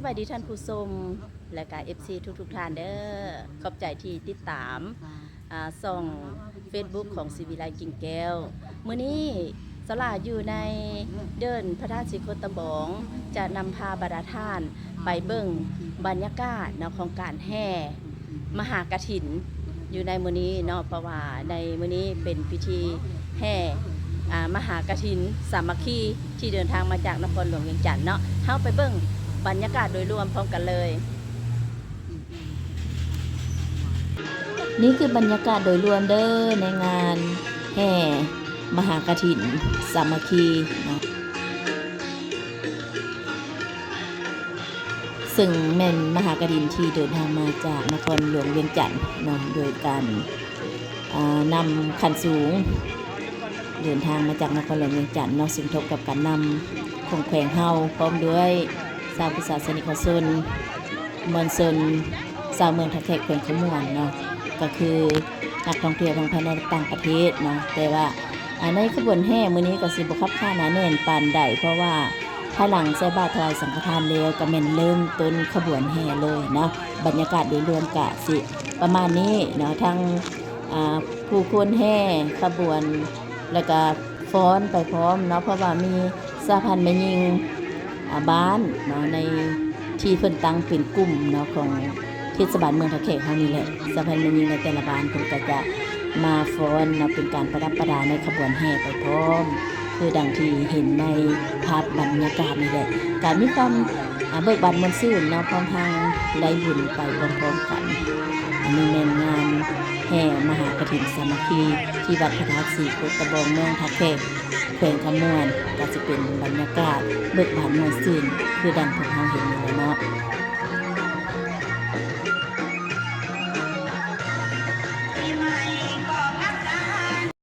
บายดีท่านผู้ชมและก็ FC ทุกท่านเด้อขอบใจที่ติดตามส่อง Facebook ของศิวิไลกิ่งแก้วมื้อนี้สลาอยู่ในเดินพระธาตุศรีโคตะบองจะนำพาบรรดาท่านไปเบิ่งบรรยากาศเนาะของการแห่มหากฐินอยู่ในมื้อนี้เนาะเพราะว่าในมื้อนี้เป็นพิธีแห่มหากฐินสามัคคีที่เดินทางมาจากนครหลวงเวียงจันทน์เนาะเฮาไปเบิ่งบรรยากาศโดยรวมพร้อมกันเลยนี่คือบรรยากาศโดยรวมเด้อในงานแห่มหากฐินสามัคคีนะซึ่งแม่นมหากฐินที่เดินทางมาจากนครหลวงเวียงจันทน์นำโดยการนำขันสูงเดินทางมาจากนครหลวงเวียงจันทน์เนาะสมทบกับการนำของแขวงเฮาพร้อมด้วยชาวพุทธศาสนิกชนมวลชนชาวเมืองทับแขกแขวงขมวนเนาะก็คือนักท่องเที่ยวทั้งภายในและต่างประเทศเนาะแต่ว่าในขบวนแห่มื้อนี้ก็สิบ่คับข้าหนาแน่นปานใดเพราะว่าภายหลังใส่บาตรถวายสังฆทานแล้วก็แม่นเริ่มต้นขบวนแห่เลยเนาะบรรยากาศโดยรวมก็สิประมาณนี้เนาะทั้งผู้คนแห่ขบวนแล้วก็ฟ้อนไปพร้อมเนาะเพราะว่ามีสาพันธ์แม่หญิงบ้านเนาะในที่เพิ่นตั้งเป็นกลุ่มเนาะของเทศบาลเมืองทับแขกเฮานี่แหละสาพันธ์แม่หญิงในแต่ละบ้านเพิ่นก็จะมาฟ้อนเนาะเป็นการประดับประดาในขบวนแห่ไปพร้อมคือดังที่เห็นในภาพบรรยากาศนี่แหละการมีความเบิกบานมวลซื่นเนาะพร้อมทางได้บุญไปพร้อมๆกันอันนี้แม่นงานแห่มหากฐินสามัคคีที่วัดพระธาตุศรีโคตะบองเมืองทับแขกแขวงขมวนก็จะเป็นบรรยากาศเบิกบานมวลซื่นคือดังที่เราเห็นนี่แหละเนาะ